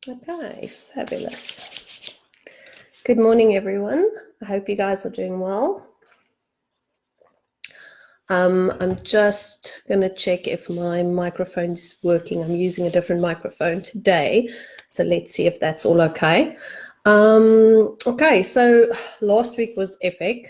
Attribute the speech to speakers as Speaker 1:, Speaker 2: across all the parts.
Speaker 1: Okay, fabulous. Good morning, everyone. I hope you guys are doing well. I'm just going to check if my microphone is working. I'm using a different microphone today, so let's see if that's all okay. Okay, so last week was epic.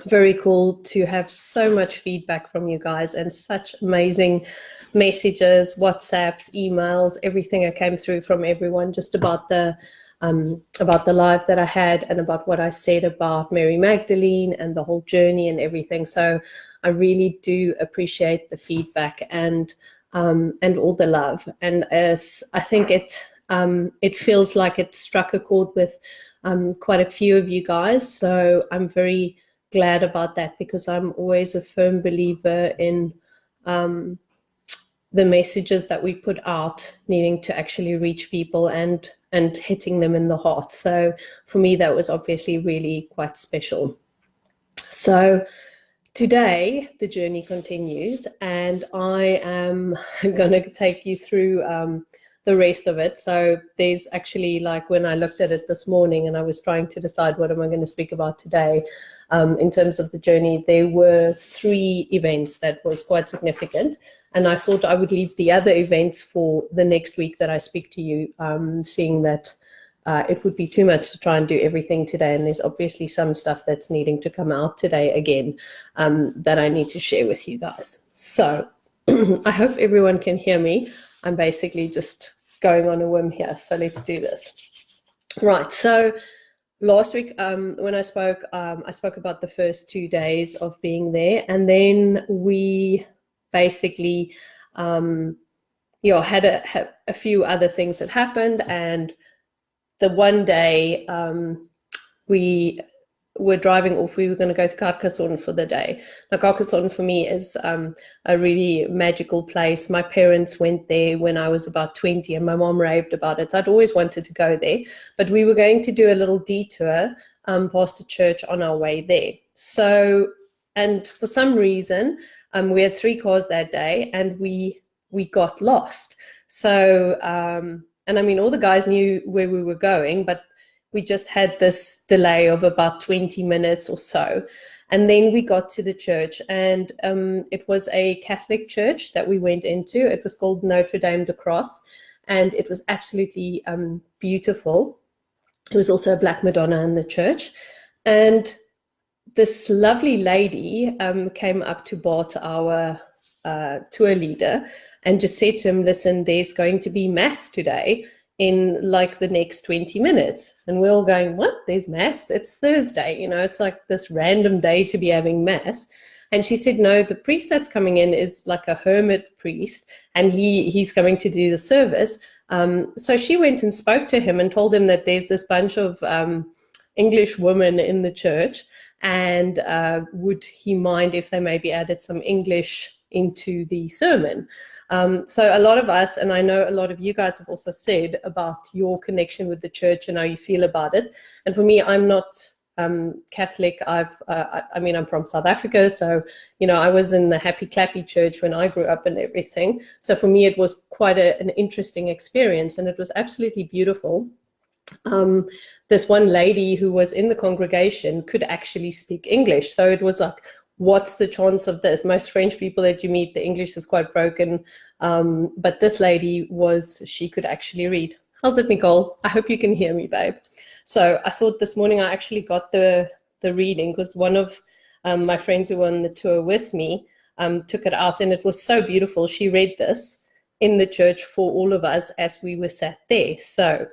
Speaker 1: Very cool to have so much feedback from you guys and such amazing messages, WhatsApps, emails, everything that came through from everyone just about the live that I had and about what I said about Mary Magdalene and the whole journey and everything. So I really do appreciate the feedback and all the love. And as I think it feels like it struck a chord with quite a few of you guys. So I'm very glad about that, because I'm always a firm believer in the messages that we put out needing to actually reach people and hitting them in the heart. So for me, that was obviously really quite special. So today the journey continues, and I am going to take you through the rest of it. So there's actually, like, when I looked at it this morning and I was trying to decide what am I going to speak about today, in terms of the journey, there were 3 events that was quite significant. And I thought I would leave the other events for the next week that I speak to you, seeing that it would be too much to try and do everything today. And there's obviously some stuff that's needing to come out today again, that I need to share with you guys. So I hope everyone can hear me. I'm basically just going on a whim here. So let's do this. Right. So last week, when I spoke about the first 2 days of being there, and then we basically had a few other things that happened. And the one day we were driving off, we were going to go to Carcassonne for the day. Now, Carcassonne for me is a really magical place. My parents went there when I was about 20, and my mom raved about it. So I'd always wanted to go there, but we were going to do a little detour past the church on our way there. So, and for some reason, we had 3 cars that day, and we got lost. So, and I mean, all the guys knew where we were going, but we just had this delay of about 20 minutes or so. And then we got to the church, and it was a Catholic church that we went into. It was called Notre Dame de Cross, and it was absolutely beautiful. There was also a Black Madonna in the church. And this lovely lady came up to Bart, our tour leader, and just said to him, listen, there's going to be mass today in like the next 20 minutes. And we're all going, what? There's mass? It's Thursday, it's like this random day to be having mass. And she said, no, the priest that's coming in is like a hermit priest, and he's coming to do the service. So she went and spoke to him and told him that there's this bunch of English women in the church, and would he mind if they maybe added some English into the sermon. So a lot of us, and I know a lot of you guys have also said about your connection with the church and how you feel about it. And for me, I'm not Catholic. I'm from South Africa, so I was in the Happy Clappy church when I grew up and everything. So for me, it was quite an interesting experience, and it was absolutely beautiful. This one lady who was in the congregation could actually speak English, so it was like, what's the chance of this? Most French people that you meet, the English is quite broken. But this lady she could actually read. How's it, Nicole? I hope you can hear me, babe. So I thought this morning I actually got the reading, because one of my friends who were on the tour with me took it out, and it was so beautiful. She read this in the church for all of us as we were sat there. So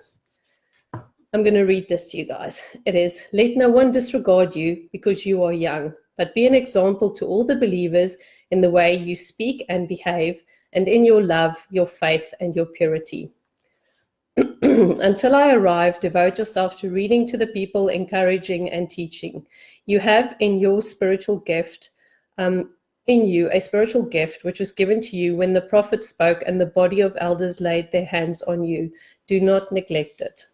Speaker 1: I'm going to read this to you guys. It is, let no one disregard you because you are young, but be an example to all the believers in the way you speak and behave, and in your love, your faith, and your purity. Until I arrive, devote yourself to reading to the people, encouraging and teaching. You have in your spiritual gift, in you a spiritual gift which was given to you when the prophet spoke and the body of elders laid their hands on you. Do not neglect it.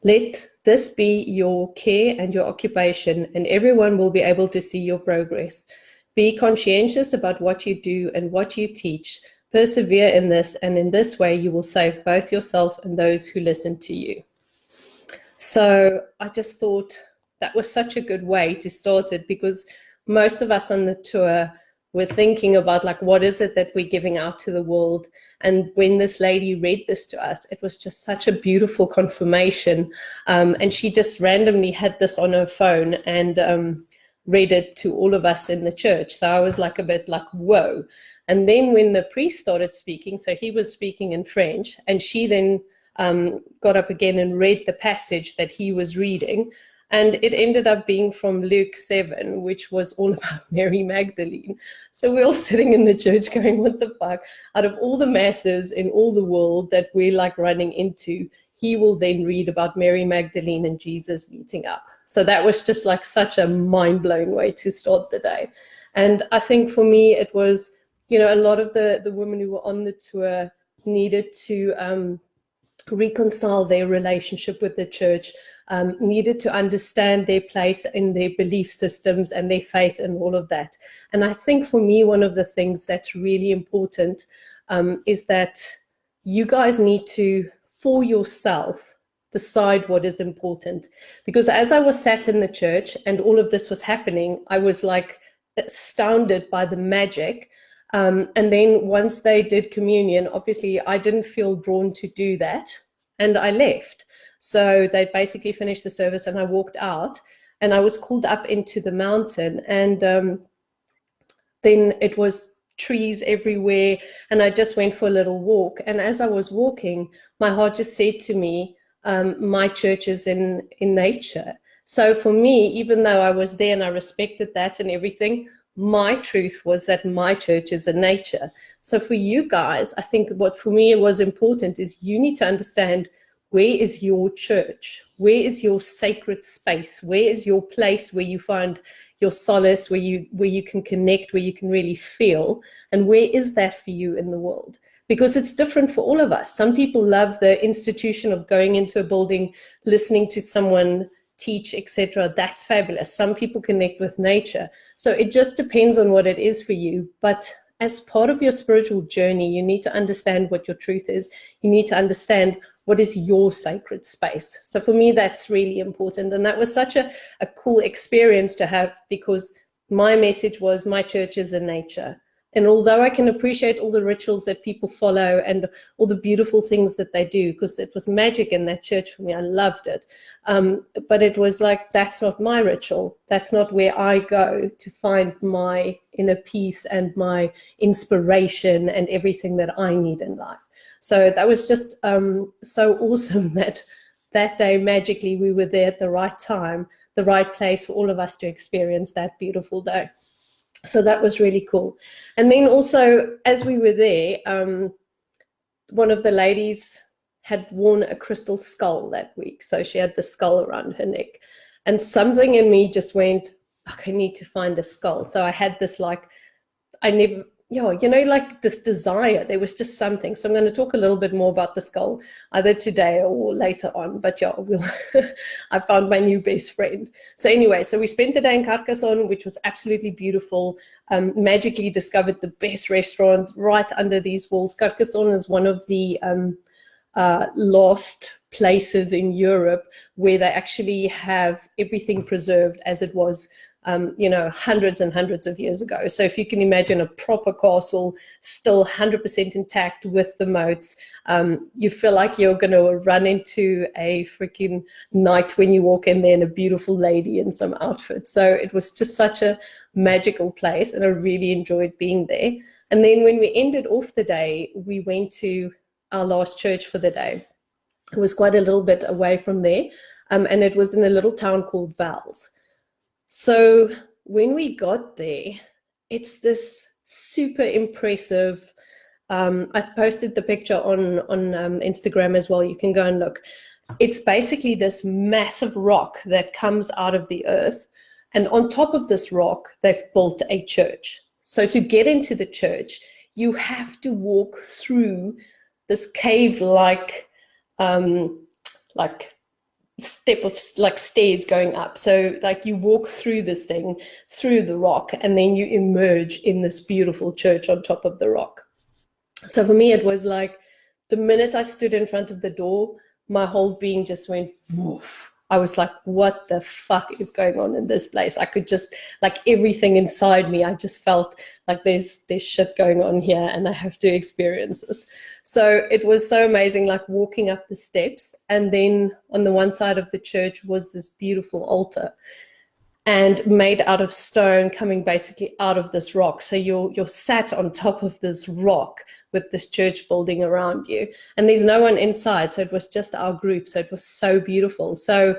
Speaker 1: Let this be your care and your occupation, and everyone will be able to see your progress. Be conscientious about what you do and what you teach, Persevere in this, and in this way you will save both yourself and those who listen to you. So I just thought that was such a good way to start it, because most of us on the tour were thinking about, like, what is it that we're giving out to the world? And when this lady read this to us, it was just such a beautiful confirmation. And she just randomly had this on her phone and read it to all of us in the church. So I was like a bit like, whoa. And then when the priest started speaking, so he was speaking in French, and she then got up again and read the passage that he was reading. And it ended up being from Luke 7, which was all about Mary Magdalene. So we're all sitting in the church going, what the fuck? Out of all the masses in all the world that we're like running into, he will then read about Mary Magdalene and Jesus meeting up. So that was just like such a mind-blowing way to start the day. And I think for me, it was, you know, a lot of the women who were on the tour needed to reconcile their relationship with the church, needed to understand their place in their belief systems and their faith and all of that. And I think for me, one of the things that's really important is that you guys need to, for yourself, decide what is important. Because as I was sat in the church and all of this was happening, I was like astounded by the magic. And then once they did communion, obviously I didn't feel drawn to do that, and I left. So they basically finished the service and I walked out, and I was called up into the mountain, and then it was trees everywhere, and I just went for a little walk. And as I was walking, my heart just said to me, my church is in nature. So for me, even though I was there and I respected that and everything, my truth was that my church is in nature. So for you guys, I think what for me was important is you need to understand, where is your church? Where is your sacred space? Where is your place where you find your solace, where you can connect, where you can really feel? And where is that for you in the world? Because it's different for all of us. Some people love the institution of going into a building, listening to someone teach, etc. That's fabulous. Some people connect with nature. So it just depends on what it is for you. But as part of your spiritual journey, you need to understand what your truth is. You need to understand what is your sacred space. So for me, that's really important. And that was such a cool experience to have, because my message was, my church is in nature. And although I can appreciate all the rituals that people follow and all the beautiful things that they do, because it was magic in that church for me, I loved it. But it was like, that's not my ritual. That's not where I go to find my inner peace and my inspiration and everything that I need in life. So that was just so awesome that day, magically, we were there at the right time, the right place for all of us to experience that beautiful day. So that was really cool. And then also, as we were there, one of the ladies had worn a crystal skull that week. So she had the skull around her neck. And something in me just went, I need to find a skull. So I had this like, like this desire. There was just something. So I'm going to talk a little bit more about the skull either today or later on. But yeah, I found my new best friend. So anyway, so we spent the day in Carcassonne, which was absolutely beautiful. Magically discovered the best restaurant right under these walls. Carcassonne is one of the lost places in Europe where they actually have everything preserved as it was hundreds and hundreds of years ago. So if you can imagine a proper castle still 100% intact with the moats, you feel like you're going to run into a freaking knight when you walk in there, and a beautiful lady in some outfit. So it was just such a magical place, and I really enjoyed being there. And then when we ended off the day, we went to our last church for the day. It was quite a little bit away from there, and it was in a little town called Vals. So when we got there, it's this super impressive, I posted the picture on Instagram as well. You can go and look. It's basically this massive rock that comes out of the earth. And on top of this rock, they've built a church. So to get into the church, you have to walk through this cave-like step of like stairs going up. So like you walk through this thing, through the rock, and then you emerge in this beautiful church on top of the rock. So for me, it was like the minute I stood in front of the door, my whole being just went woof. I was like, what the fuck is going on in this place? I could just, like, everything inside me, I just felt like there's shit going on here and I have to experience this. So it was so amazing, like walking up the steps, and then on the one side of the church was this beautiful altar, and made out of stone, coming basically out of this rock. So you're sat on top of this rock with this church building around you, and there's no one inside. So it was just our group. So it was so beautiful. So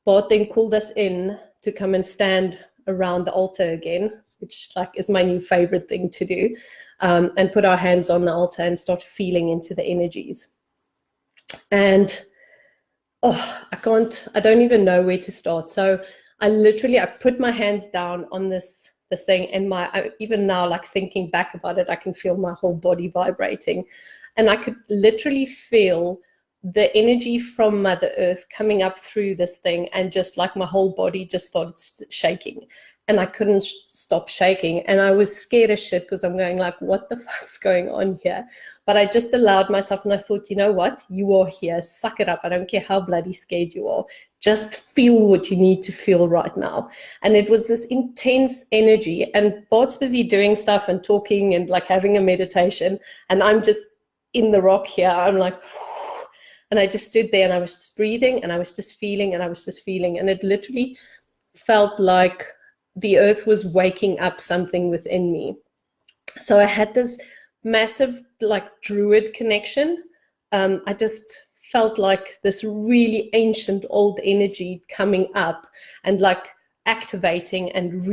Speaker 1: Bart then called us in to come and stand around the altar again, which like is my new favorite thing to do, and put our hands on the altar and start feeling into the energies. And I don't even know where to start. So I put my hands down on this thing, and even now, like thinking back about it, I can feel my whole body vibrating, and I could literally feel the energy from Mother Earth coming up through this thing, and just like my whole body just started shaking, and I couldn't stop shaking, and I was scared as shit because I'm going like, what the fuck's going on here? But I just allowed myself, and I thought, you know what? You are here. Suck it up. I don't care how bloody scared you are. Just feel what you need to feel right now. And it was this intense energy. And Bart's busy doing stuff and talking and like having a meditation. And I'm just in the rock here. I'm like, whew. And I just stood there and I was just breathing and I was just feeling and I was just feeling. And it literally felt like the earth was waking up something within me. So I had this massive like druid connection. I just felt like this really ancient old energy coming up and like activating and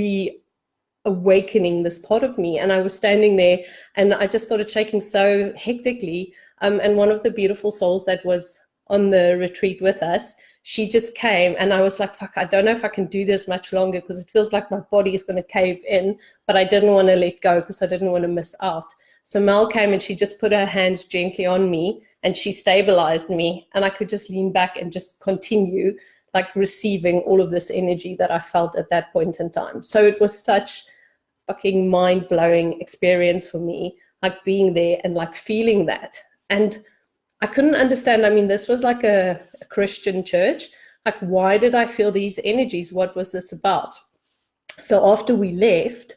Speaker 1: reawakening this part of me. And I was standing there and I just started shaking so hectically. And one of the beautiful souls that was on the retreat with us, she just came, and I was like, fuck, I don't know if I can do this much longer because it feels like my body is going to cave in, but I didn't want to let go because I didn't want to miss out. So Mel came and she just put her hands gently on me and she stabilized me, and I could just lean back and just continue like receiving all of this energy that I felt at that point in time. So it was such fucking mind-blowing experience for me, like being there and like feeling that. And I couldn't understand. I mean, this was like a Christian church. Like, why did I feel these energies? What was this about? So after we left,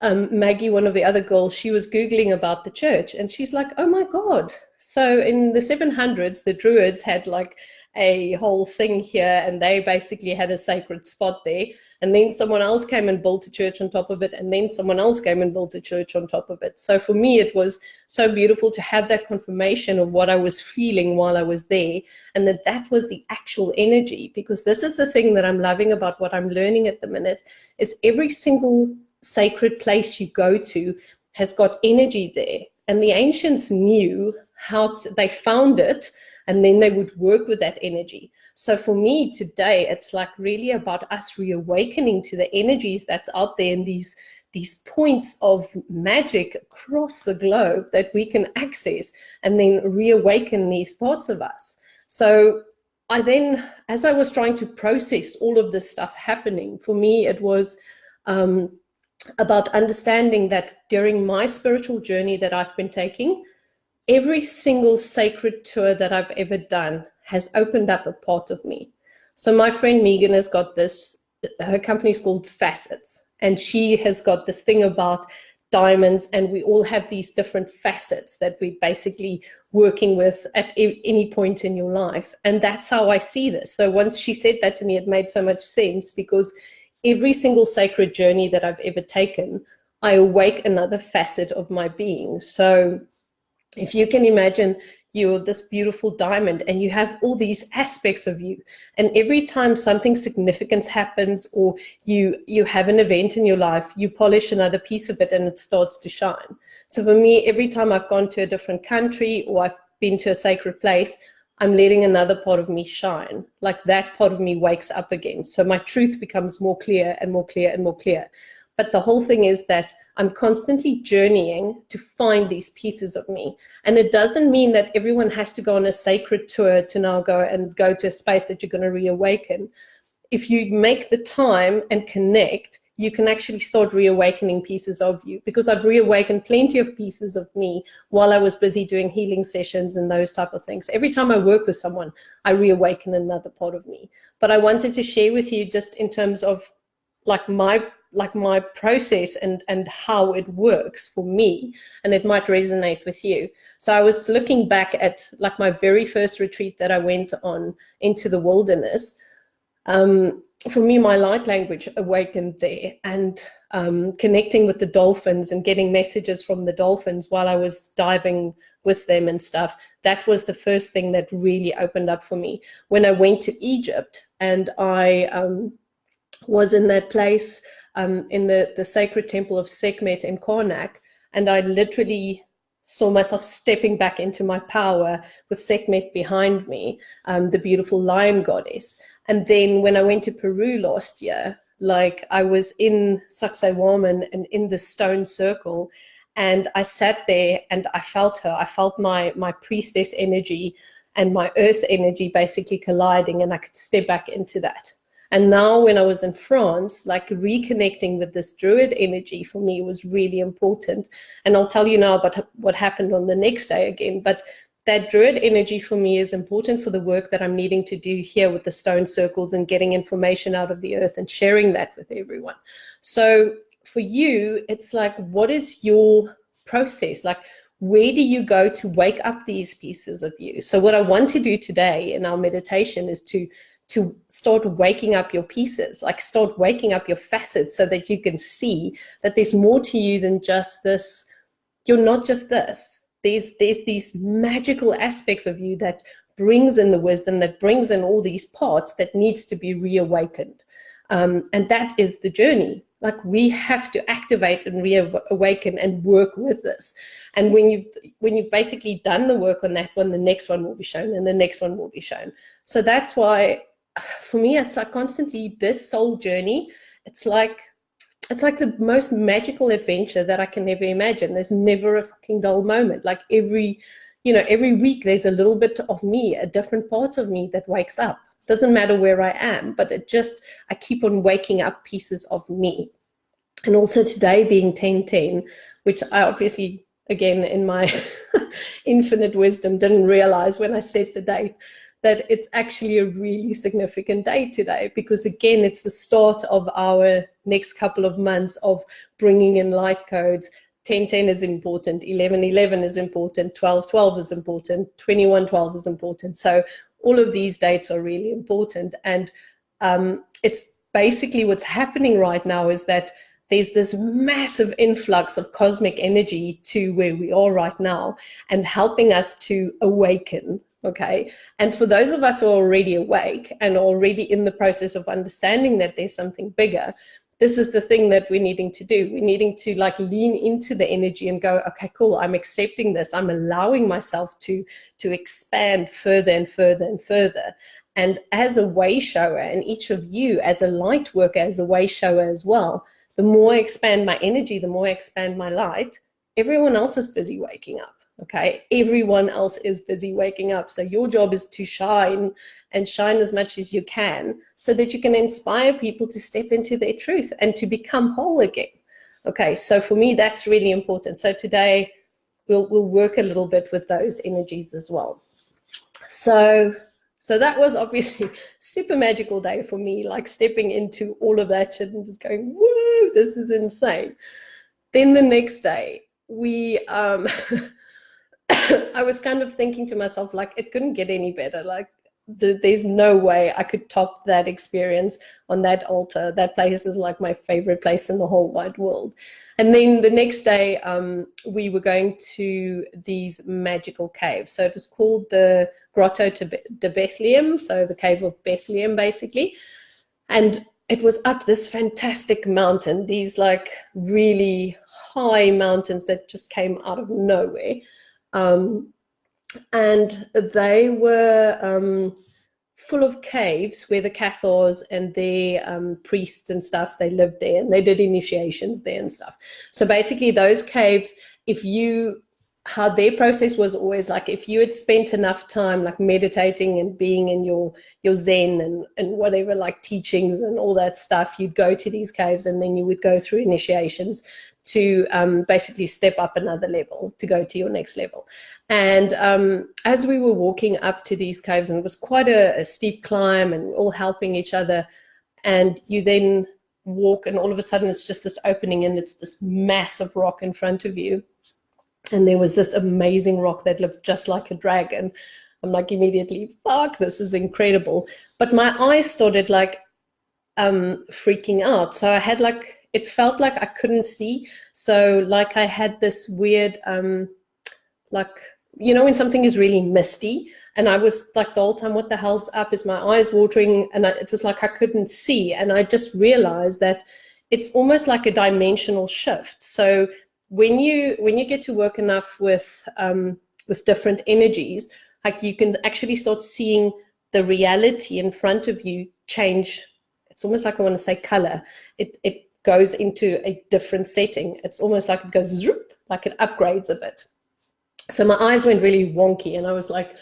Speaker 1: Maggie, one of the other girls, she was Googling about the church, and she's like, oh my God. So in the 700s, the Druids had like a whole thing here, and they basically had a sacred spot there. And then someone else came and built a church on top of it, and then someone else came and built a church on top of it. So for me, it was so beautiful to have that confirmation of what I was feeling while I was there, and that was the actual energy. Because this is the thing that I'm loving about what I'm learning at the minute, is every single sacred place you go to has got energy there. And the ancients knew how they found it, and then they would work with that energy. So for me today, it's like really about us reawakening to the energies that's out there in these points of magic across the globe that we can access, and then reawaken these parts of us. So I then, as I was trying to process all of this stuff happening, for me it was about understanding that during my spiritual journey that I've been taking, every single sacred tour that I've ever done has opened up a part of me. So my friend Megan has got this, her company's called Facets, and she has got this thing about diamonds, and we all have these different facets that we're basically working with at any point in your life. And that's how I see this. So once she said that to me, it made so much sense, because every single sacred journey that I've ever taken, I awake another facet of my being. So if you can imagine you're this beautiful diamond and you have all these aspects of you, and every time something significant happens or you have an event in your life, you polish another piece of it and it starts to shine. So for me, every time I've gone to a different country or I've been to a sacred place, I'm letting another part of me shine. Like that part of me wakes up again. So my truth becomes more clear and more clear and more clear. But the whole thing is that I'm constantly journeying to find these pieces of me. And it doesn't mean that everyone has to go on a sacred tour to now go to a space that you're going to reawaken. If you make the time and connect, you can actually start reawakening pieces of you, because I've reawakened plenty of pieces of me while I was busy doing healing sessions and those type of things. Every time I work with someone, I reawaken another part of me. But I wanted to share with you just in terms of like my process and how it works for me, and it might resonate with you. So I was looking back at like my very first retreat that I went on into the wilderness. For me, my light language awakened there, and connecting with the dolphins and getting messages from the dolphins while I was diving with them and stuff. That was the first thing that really opened up for me. When I went to Egypt and I was in that place in the sacred temple of Sekhmet in Karnak, and I literally saw myself stepping back into my power with Sekhmet behind me, the beautiful lion goddess. And then when I went to Peru last year, like I was in Sacsayhuaman and in the stone circle, and I sat there and I felt her. I felt my priestess energy and my earth energy basically colliding, and I could step back into that. And now when I was in France, like reconnecting with this druid energy for me was really important. And I'll tell you now about what happened on the next day again. But that druid energy for me is important for the work that I'm needing to do here with the stone circles and getting information out of the earth and sharing that with everyone. So for you, it's like, what is your process? Like, where do you go to wake up these pieces of you? So what I want to do today in our meditation is to start waking up your pieces, like start waking up your facets, so that you can see that there's more to you than just this. You're not just this. There's these magical aspects of you that brings in the wisdom, that brings in all these parts that needs to be reawakened. And that is the journey. Like, we have to activate and reawaken and work with this. And when you've basically done the work on that one, the next one will be shown, and the next one will be shown. So that's why, for me, it's like constantly this soul journey. It's like the most magical adventure that I can ever imagine. There's never a fucking dull moment. Like every week there's a little bit of me, a different part of me that wakes up. Doesn't matter where I am, but I keep on waking up pieces of me. And also today being 10/10, which I obviously, again, in my infinite wisdom, didn't realize when I set the date, that it's actually a really significant day today, because again, it's the start of our next couple of months of bringing in light codes. 10/10 is important, 11/11 is important, 12/12 is important, 21/12 is important. So all of these dates are really important. And it's basically what's happening right now is that there's this massive influx of cosmic energy to where we are right now and helping us to awaken. Okay. And for those of us who are already awake and already in the process of understanding that there's something bigger, this is the thing that we're needing to do. We're needing to like lean into the energy and go, okay, cool, I'm accepting this. I'm allowing myself to expand further and further and further. And as a way shower, and each of you as a light worker, as a way shower as well, the more I expand my energy, the more I expand my light, everyone else is busy waking up. Okay, everyone else is busy waking up. So your job is to shine, and shine as much as you can, so that you can inspire people to step into their truth and to become whole again. Okay, so for me, that's really important. So today we'll work a little bit with those energies as well. So that was obviously super magical day for me, like stepping into all of that shit and just going, woo, this is insane. Then the next day, I was kind of thinking to myself, like, it couldn't get any better. Like, there's no way I could top that experience on that altar. That place is like my favorite place in the whole wide world. And then the next day, we were going to these magical caves. So it was called the Grotto de Bethlehem, so the Cave of Bethlehem, basically. And it was up this fantastic mountain, these like really high mountains that just came out of nowhere. And they were full of caves where the Cathars and their priests and stuff, they lived there and they did initiations there and stuff. So basically those caves, if you how their process was always like, if you had spent enough time like meditating and being in your Zen and whatever, like teachings and all that stuff, you'd go to these caves and then you would go through initiations to basically step up another level, to go to your next level. And as we were walking up to these caves, and it was quite a steep climb and all helping each other, and you then walk and all of a sudden it's just this opening and it's this massive rock in front of you. And there was this amazing rock that looked just like a dragon. I'm like immediately, fuck, this is incredible. But my eyes started like freaking out. So I had like, it felt like I couldn't see. So like I had this weird, like, you know, when something is really misty, and I was like the whole time, what the hell's up? Is my eyes watering? And it was like I couldn't see. And I just realized that it's almost like a dimensional shift. So when you get to work enough with different energies, like you can actually start seeing the reality in front of you change. It's almost like, I want to say color. It goes into a different setting. It's almost like it goes zoop, like it upgrades a bit. So my eyes went really wonky and I was like,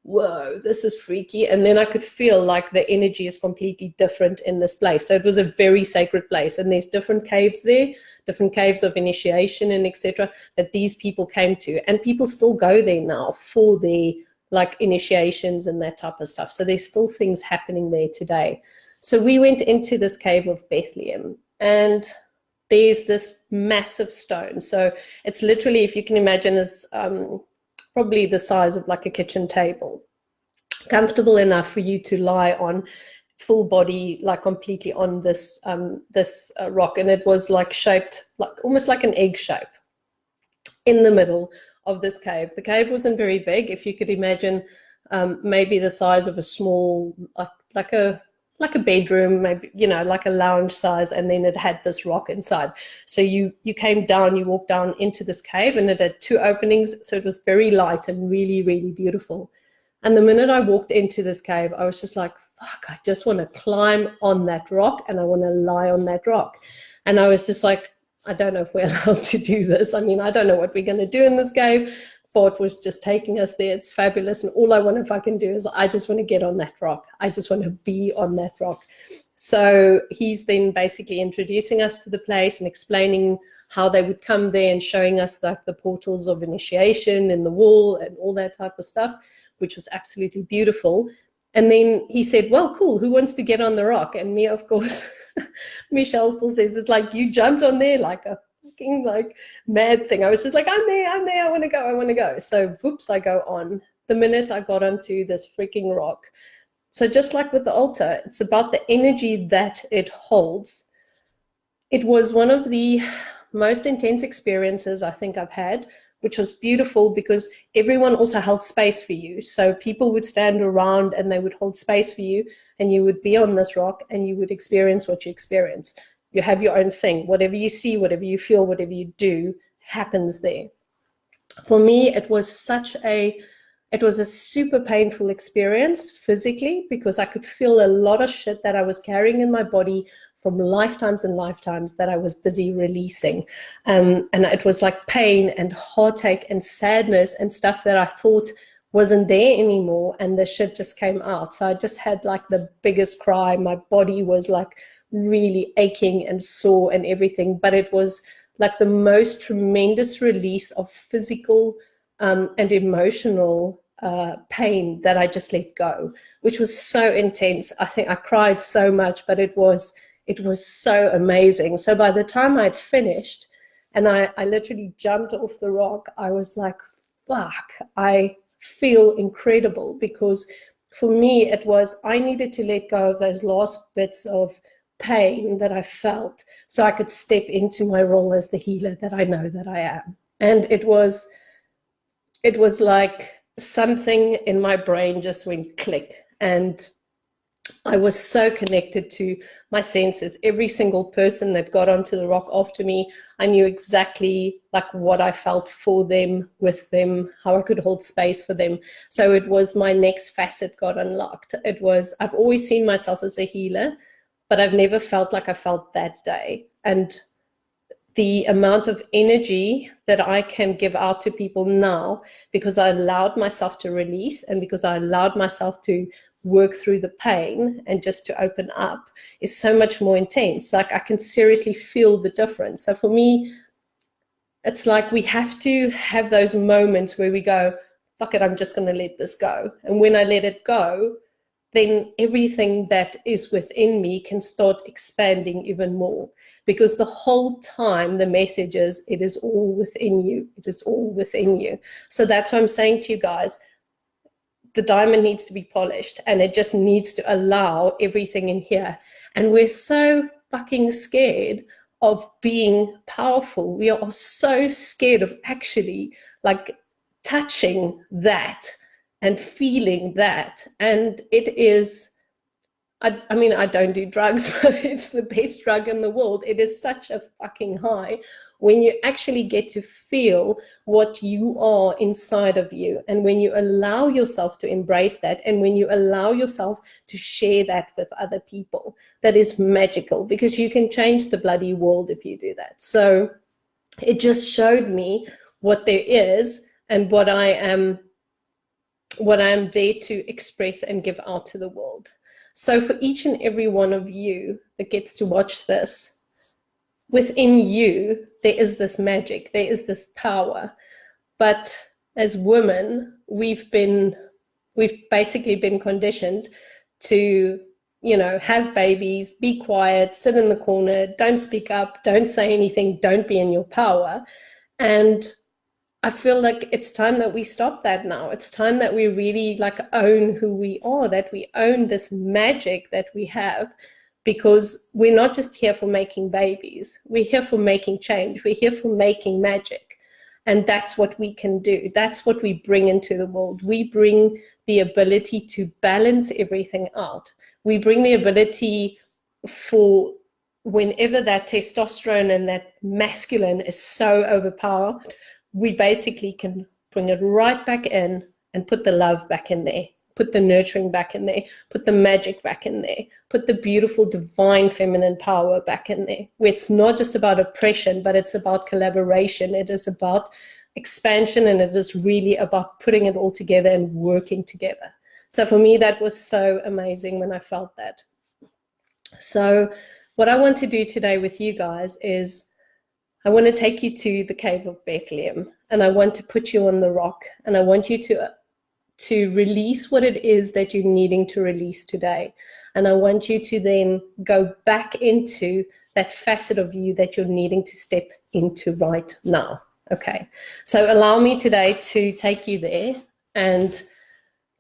Speaker 1: whoa, this is freaky. And then I could feel like the energy is completely different in this place. So it was a very sacred place, and there's different caves there, different caves of initiation and etc. that these people came to, and people still go there now for their like initiations and that type of stuff. So there's still things happening there today. So we went into this cave of Bethlehem, and there's this massive stone. So it's literally, if you can imagine, as probably the size of like a kitchen table, comfortable enough for you to lie on, full body, like completely on this rock. And it was like shaped like almost like an egg shape in the middle of this cave. The cave wasn't very big. If you could imagine, maybe the size of a small, like a bedroom, maybe, you know, like a lounge size, and then it had this rock inside. So you came down, you walked down into this cave, and it had two openings, so it was very light and really, really beautiful. And the minute I walked into this cave, I was just like, fuck, I just want to climb on that rock and I want to lie on that rock. And I was just like, I don't know if we're allowed to do this. I mean, I don't know what we're going to do in this cave. Sport was just taking us there. It's fabulous. And all I want to fucking do is I just want to get on that rock. I just want to be on that rock. So he's then basically introducing us to the place and explaining how they would come there and showing us like the portals of initiation in the wall and all that type of stuff, which was absolutely beautiful. And then he said, well, cool, who wants to get on the rock? And me, of course, Michelle still says, it's like you jumped on there like a fucking like mad thing. I was just like, I'm there, I want to go. So whoops, I go on. The minute I got onto this freaking rock. So just like with the altar, it's about the energy that it holds. It was one of the most intense experiences I think I've had, which was beautiful because everyone also held space for you. So people would stand around and they would hold space for you, and you would be on this rock and you would experience what you experience. You have your own thing. Whatever you see, whatever you feel, whatever you do happens there. For me, it was a super painful experience physically, because I could feel a lot of shit that I was carrying in my body from lifetimes and lifetimes that I was busy releasing. And it was like pain and heartache and sadness and stuff that I thought wasn't there anymore, and the shit just came out. So I just had like the biggest cry. My body was like really aching and sore and everything, but it was like the most tremendous release of physical and emotional pain that I just let go, which was so intense. I think I cried so much, but it was so amazing. So by the time I'd finished and I literally jumped off the rock, I was like, fuck, I feel incredible, because for me it was, I needed to let go of those last bits of pain that I felt so I could step into my role as the healer that I know that I am. And it was like something in my brain just went click, and I was so connected to my senses. Every single person that got onto the rock after me, I knew exactly like what I felt for them, with them, how I could hold space for them. So it was my next facet got unlocked. It was, I've always seen myself as a healer, but I've never felt like I felt that day. And the amount of energy that I can give out to people now, because I allowed myself to release and because I allowed myself to work through the pain and just to open up, is so much more intense. Like, I can seriously feel the difference. So for me, it's like we have to have those moments where we go, fuck it, I'm just going to let this go. And when I let it go, then everything that is within me can start expanding even more. Because the whole time the message is, it is all within you. It is all within you. So that's what I'm saying to you guys. The diamond needs to be polished, and it just needs to allow everything in here. And we're so fucking scared of being powerful. We are so scared of actually like touching that and feeling that. And it is, I mean, I don't do drugs, but it's the best drug in the world. It is such a fucking high when you actually get to feel what you are inside of you. And when you allow yourself to embrace that, and when you allow yourself to share that with other people, that is magical, because you can change the bloody world if you do that. So it just showed me what there is and what I am there to express and give out to the world. So for each and every one of you that gets to watch this, within you, there is this magic, there is this power. But as women, we've basically been conditioned to, have babies, be quiet, sit in the corner, don't speak up, don't say anything, don't be in your power. And I feel like it's time that we stop that now. It's time that we really own who we are, that we own this magic that we have, because we're not just here for making babies. We're here for making change. We're here for making magic. And that's what we can do. That's what we bring into the world. We bring the ability to balance everything out. We bring the ability for whenever that testosterone and that masculine is so overpowered, we basically can bring it right back in and put the love back in there, put the nurturing back in there, put the magic back in there, put the beautiful divine feminine power back in there, where it's not just about oppression, but it's about collaboration. It is about expansion, and it is really about putting it all together and working together. So for me, that was so amazing when I felt that. So what I want to do today with you guys is, I want to take you to the cave of Bethlehem, and I want to put you on the rock, and I want you to release what it is that you're needing to release today. And I want you to then go back into that facet of you that you're needing to step into right now. Okay, so allow me today to take you there and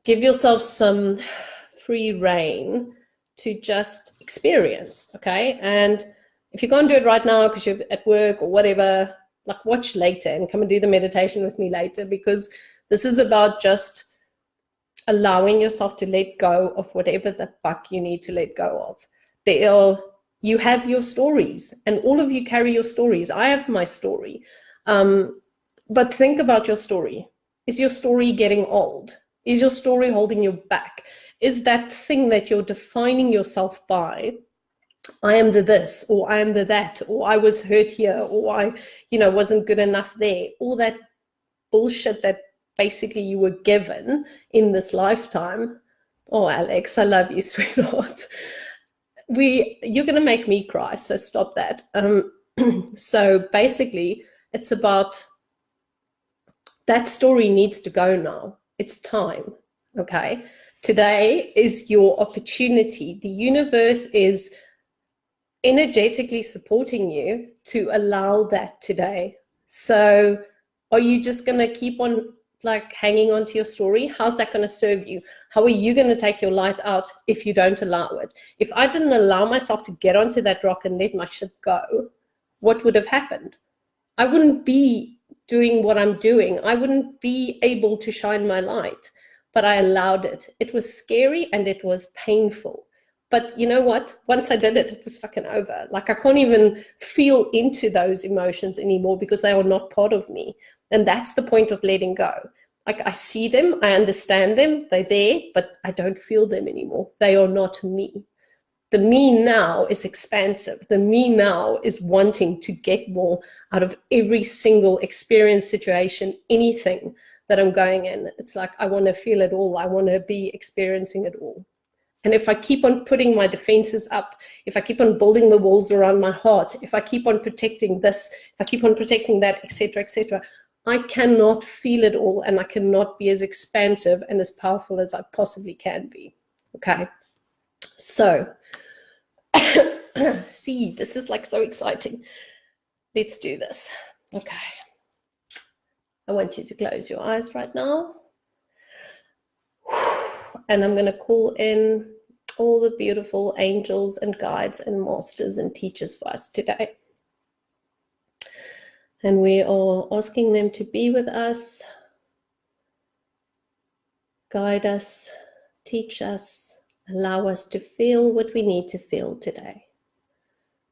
Speaker 1: give yourself some free reign to just experience, okay? And if you can't do it right now because you're at work or whatever, watch later and come and do the meditation with me later, because this is about just allowing yourself to let go of whatever the fuck you need to let go of. You have your stories, and all of you carry your stories. I have my story. But think about your story. Is your story getting old? Is your story holding you back? Is that thing that you're defining yourself by, I am the this, or I am the that, or I was hurt here, or I, wasn't good enough there, all that bullshit that basically you were given in this lifetime. Oh, Alex, I love you, sweetheart. You're going to make me cry, so stop that. So basically, it's about that story needs to go now. It's time, okay? Today is your opportunity. The universe is energetically supporting you to allow that today. So are you just going to keep on hanging on to your story? How's that going to serve you? How are you going to take your light out if you don't allow it? If I didn't allow myself to get onto that rock and let my shit go, what would have happened? I wouldn't be doing what I'm doing. I wouldn't be able to shine my light, but I allowed it. It was scary and it was painful. But you know what? Once I did it, it was fucking over. I can't even feel into those emotions anymore because they are not part of me. And that's the point of letting go. I see them, I understand them, they're there, but I don't feel them anymore. They are not me. The me now is expansive. The me now is wanting to get more out of every single experience, situation, anything that I'm going in. It's like, I want to feel it all. I want to be experiencing it all. And if I keep on putting my defenses up, if I keep on building the walls around my heart, if I keep on protecting this, if I keep on protecting that, etc., I cannot feel it all, and I cannot be as expansive and as powerful as I possibly can be. Okay. So, see, this is like so exciting. Let's do this. Okay. I want you to close your eyes right now. And I'm going to call in all the beautiful angels and guides and masters and teachers for us today. And we are asking them to be with us, guide us, teach us, allow us to feel what we need to feel today.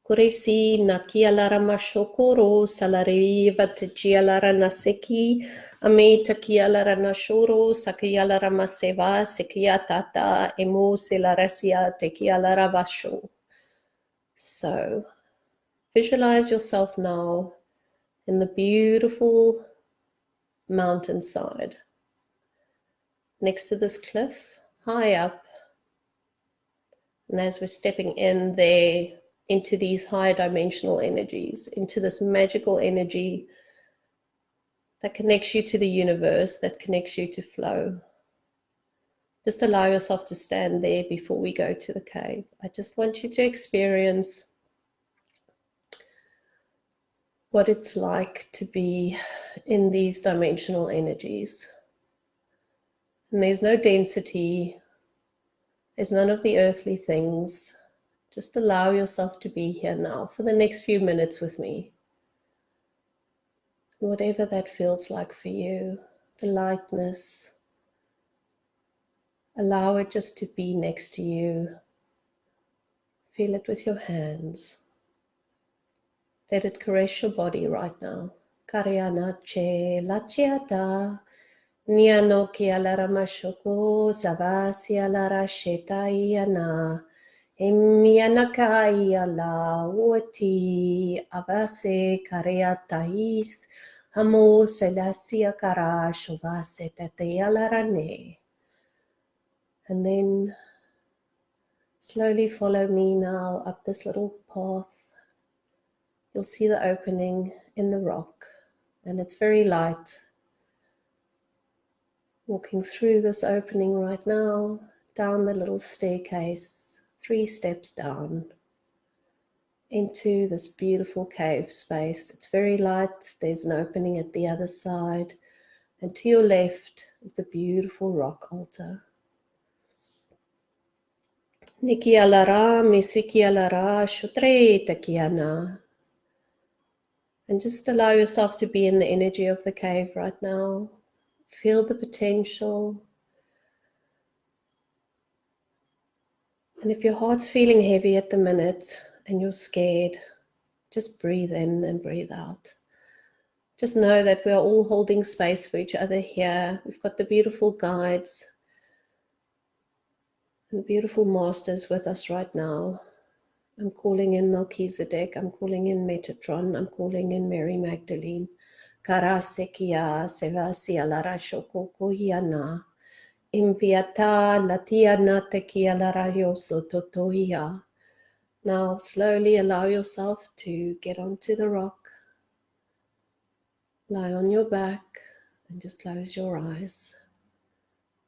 Speaker 1: Kuresi na kialara mashokoro salari vatajialara naseki ame takialara nashoro sakialara maseva sekiatata emo selarasia tekialara vasho. So visualize yourself now in the beautiful mountainside next to this cliff, high up. And as we're stepping in there into these high dimensional energies, into this magical energy that connects you to the universe, that connects you to flow, just allow yourself to stand there before we go to the cave. I just want you to experience what it's like to be in these dimensional energies. And there's no density, there's none of the earthly things. Just allow yourself to be here now for the next few minutes with me. Whatever that feels like for you, the lightness, allow it just to be next to you. Feel it with your hands. Let it caress your body right now. Kariana che lachiata, niano ki alara mashoko, zavasi alara shetaiana. Emianakai ala uati avase kareatais hamo selasia kara shovase tatealarane. And then slowly follow me now up this little path. You'll see the opening in the rock, and it's very light. Walking through this opening right now, down the little staircase, 3 steps down into this beautiful cave space. It's very light. There's an opening at the other side, and to your left is the beautiful rock altar. Niki alara, misiki alara, shutre takiana. And just allow yourself to be in the energy of the cave right now. Feel the potential. And if your heart's feeling heavy at the minute and you're scared, just breathe in and breathe out. Just know that we are all holding space for each other here. We've got the beautiful guides and beautiful masters with us right now. I'm calling in Melchizedek, I'm calling in Metatron, I'm calling in Mary Magdalene. Karasekia sevasia larashoko kohiana. Impiata latiana tekia larayoso totoia. Now slowly allow yourself to get onto the rock. Lie on your back and just close your eyes.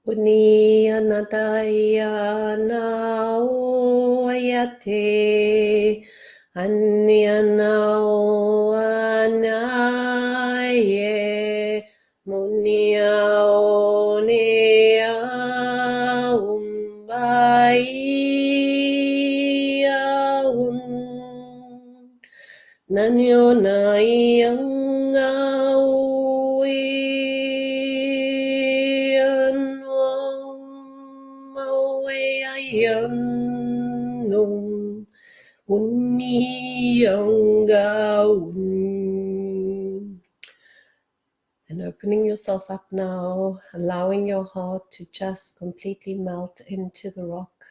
Speaker 1: Uni anataya naoyate anyanao anaye muniao nea umbai un nanyo nayang awi Yanung Unyangaun. And opening yourself up now, allowing your heart to just completely melt into the rock.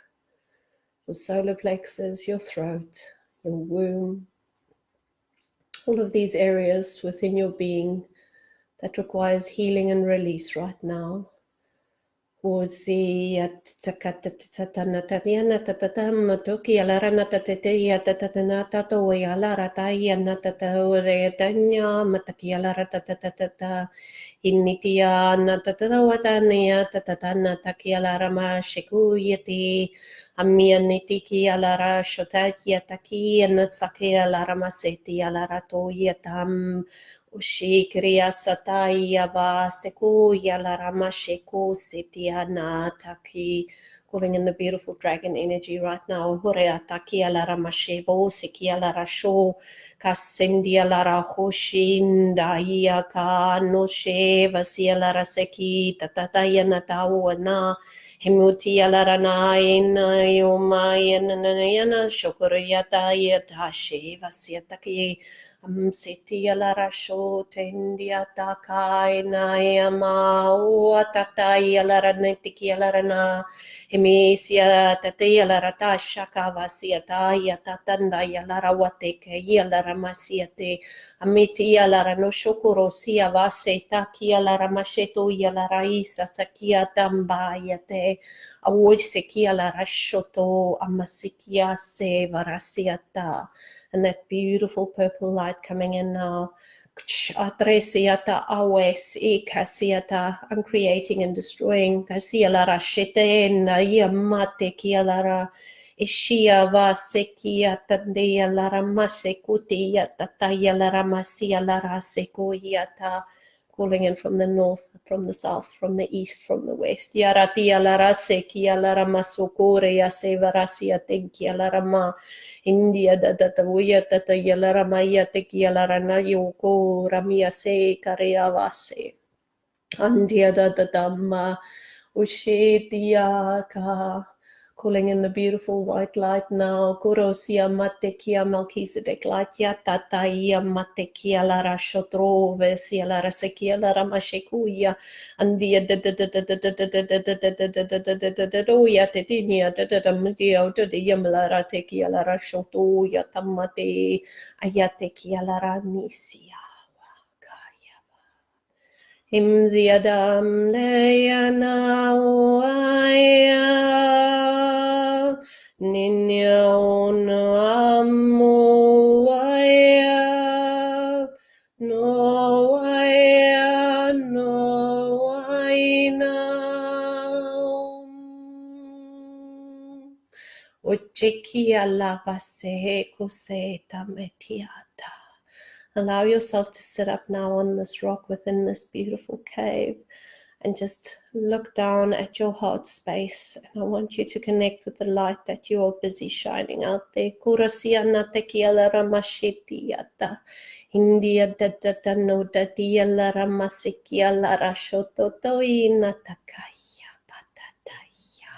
Speaker 1: your solar plexus, your throat, your womb, all of these areas within your being that requires healing and release right now. Ozi atakatatana tatatam toki alarana tateya tatatana to yalara tayana tataoretanya mataki alara tatatata initia natatawatania tatatana taki alarama shikuyati amia nitiki alara shotaki taki and saki alarama seti alara to yatam Ushi kriya sataya va seku yalarama sheku setiana taki. Calling in the beautiful dragon energy right now. Horea taki alarama shevo seki alara sho kasendia lara hoshin daia ka no she vasialara seki tatataya natau na. Hemuti alarana ina yoma yana shokuriyata yata she vasiataki. Siti alara sho tendia takai na yama uatatai alara netiki alara na hemisia tati alara tashaka vasia taya tatanda alara wateke alara masiate amiti alara no shokuro sia vase taki alara masheto alara isa takia tambayate awoiseki alara shoto amasikia se varasiata. And that beautiful purple light coming in now. Atresiata awes e kasiata, uncreating and destroying. Kasialara shetena yamate kialara. Ishia va sekiata dealara masekutiata tayalara masialara sekoyata. Calling in from the north, from the south, from the east, from the west. Yaratia lara seki alara masokore ya sevarasia tenki alara ma. India da uya da yalara maya teki alara na yoko ramia se karea vase. Andia da ma ushetia ka. Calling in the beautiful white light now. Kurosia matekia Melchizedek light ya tataia matekia lara shotro vesia lara sekia lara mashekuya andia ya tetinia mutia de yamlara tekia lara shoto ya tamate ayatekia lara nisia. Himziadam Dayana Waya Ninya Unamu Waya No Waya No Waina Uchikia Lavase Kuseta Metiata. Allow yourself to sit up now on this rock within this beautiful cave and just look down at your heart space. And I want you to connect with the light that you are busy shining out there. Kurasiana tekiela ramashitiata. India da no da diela ramasikia la rashoto toina takaya patataya.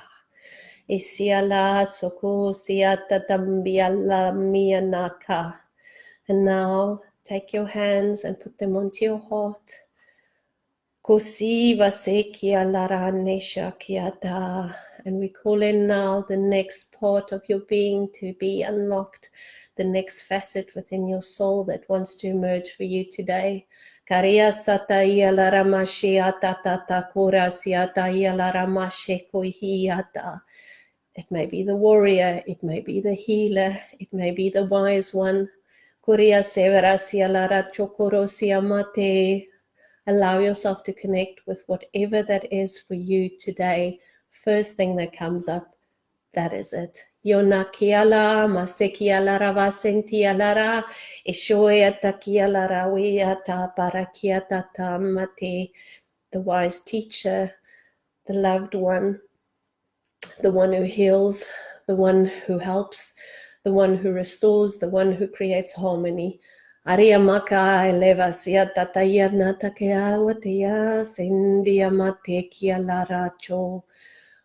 Speaker 1: Isiala soko siata tambiala mianaka. And now take your hands and put them onto your heart. Kosiva sekia laranesha kiata. And we call in now the next part of your being to be unlocked, the next facet within your soul that wants to emerge for you today. Karia sataya laramashiata tata kurasiata yalaramashe kohiata. It may be the warrior, it may be the healer, it may be the wise one. Kuria severasia lara chokorosia mate. Allow yourself to connect with whatever that is for you today. First thing that comes up, that is it. Yonakiala, masekiala ravasentialara, eshoyatakiala rawiata parakiata tamate. The wise teacher, the loved one, the one who heals, the one who helps, the one who restores, the one who creates harmony. Aria maka eleva sia tataya natakea watea sendia matekia laracho.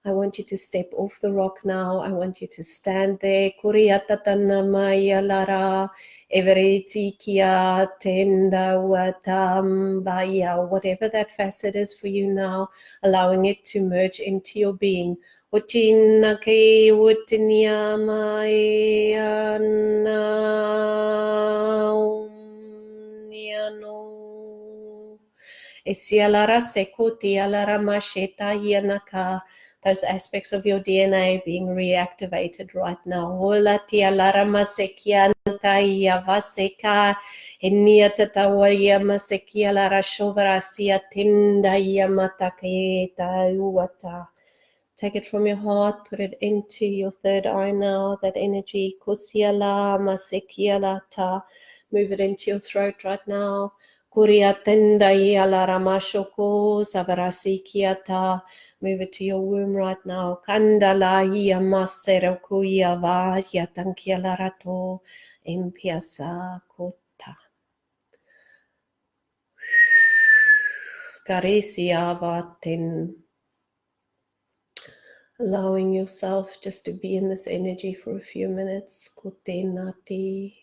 Speaker 1: I want you to step off the rock now. I want you to stand there. Kuriatatana maya lara, everiti kia tenda watambaya, whatever that facet is for you now, allowing it to merge into your being. Utina ke utinya maya na Esialara sekuti alara masheta yanaka. Those aspects of your DNA being reactivated right now. Hola tialara masekianta yavaseka eniatatawaya masekialara shovarasia tinda yamataketa uwata. Take it from your heart, put it into your third eye now, that energy. Kusiala masekialata. Move it into your throat right now. Kuriatenda yala ramashoko savarasikiata. Move it to your womb right now. Kandala yamasero kuyava yatankiala rato empiasa kota. Karisia vaten. Allowing yourself just to be in this energy for a few minutes. Kotenati.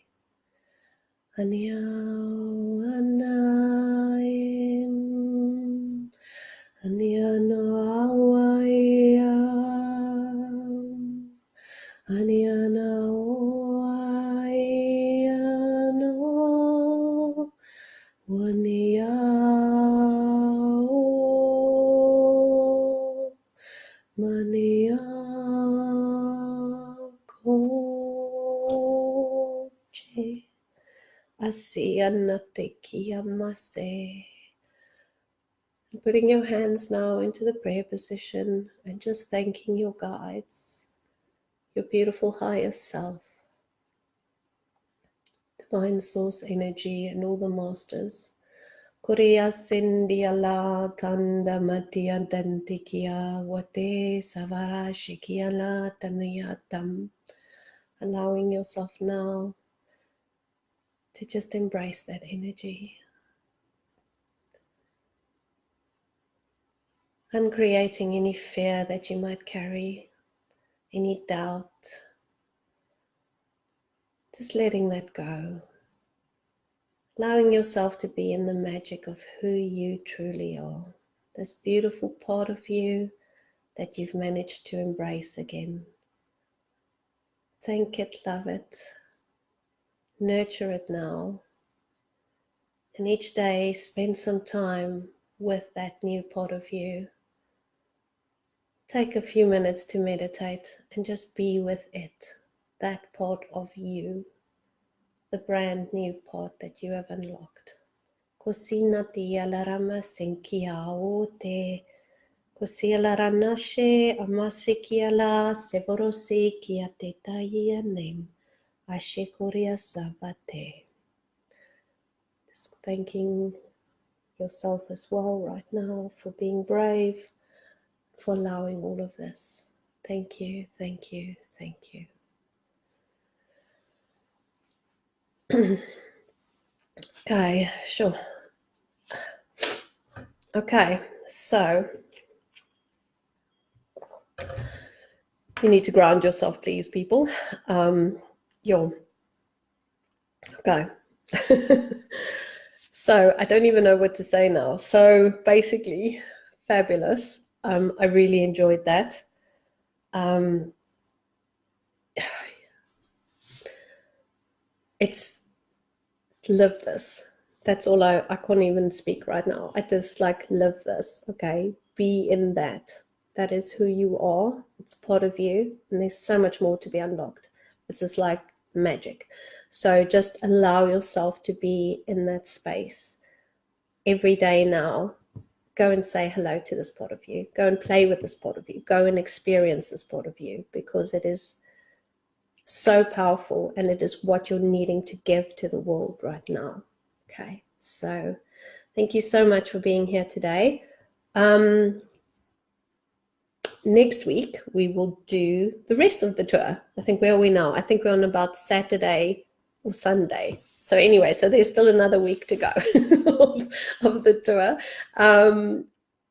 Speaker 1: Anyao anaim. Anyano awaiam. Anyana oaiano. Waniao. Mania koche asianate kiyamase. Putting your hands now into the prayer position and just thanking your guides, your beautiful higher self, divine source energy, and all the masters. Korea Sindiala Kanda Matia Dantikia Wate Savara Shikiala Tanayatam. Allowing yourself now to just embrace that energy. Uncreating any fear that you might carry, any doubt. Just letting that go. Allowing yourself to be in the magic of who you truly are. This beautiful part of you that you've managed to embrace again. Thank it, love it. Nurture it now. And each day spend some time with that new part of you. Take a few minutes to meditate and just be with it. That part of you. The brand new part that you have unlocked. Kosina tialarama senkiao te kosialaranashe amasikiala sevorose kiatetaia nem ashekoria sabate. Just thanking yourself as well right now for being brave, for allowing all of this. Thank you, thank you, thank you. Okay, sure. Okay, so you need to ground yourself, please, people. Okay. So I don't even know what to say now. So basically, fabulous. I really enjoyed that. It's live this. That's all I can't even speak right now. I just like live this, okay? Be in that. That is who you are. It's part of you. And there's so much more to be unlocked. This is like magic. So just allow yourself to be in that space. Every day now, go and say hello to this part of you. Go and play with this part of you. Go and experience this part of you, because it is so powerful and it is what you're needing to give to the world right now. Okay, so thank you so much for being here today. Next week we will do the rest of the tour. I think, where are we now? I think we're on about Saturday or Sunday. So anyway, so there's still another week to go of the tour.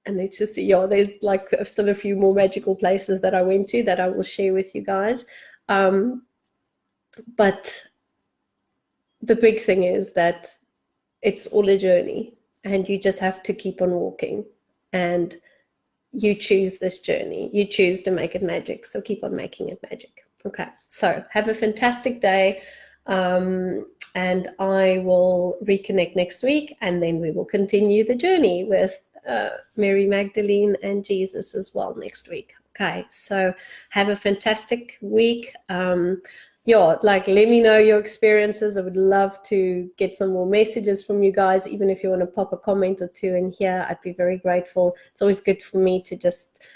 Speaker 1: And it's just, yeah, there's like still a few more magical places that I went to that I will share with you guys. But the big thing is that it's all a journey, and you just have to keep on walking, and you choose this journey. You choose to make it magic, so keep on making it magic. Okay, so have a fantastic day, and I will reconnect next week, and then we will continue the journey with Mary Magdalene and Jesus as well next week. Okay, so have a fantastic week. Yeah, like, let me know your experiences. I would love to get some more messages from you guys. Even if you want to pop a comment or two in here, I'd be very grateful. It's always good for me to just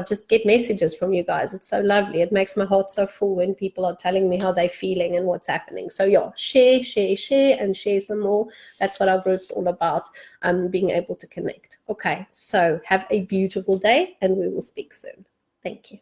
Speaker 1: just get messages from you guys. It's so lovely. It makes my heart so full when people are telling me how they're feeling and what's happening. So yeah, share, and share some more. That's what our group's all about, being able to connect. Okay, so have a beautiful day, and we will speak soon. Thank you.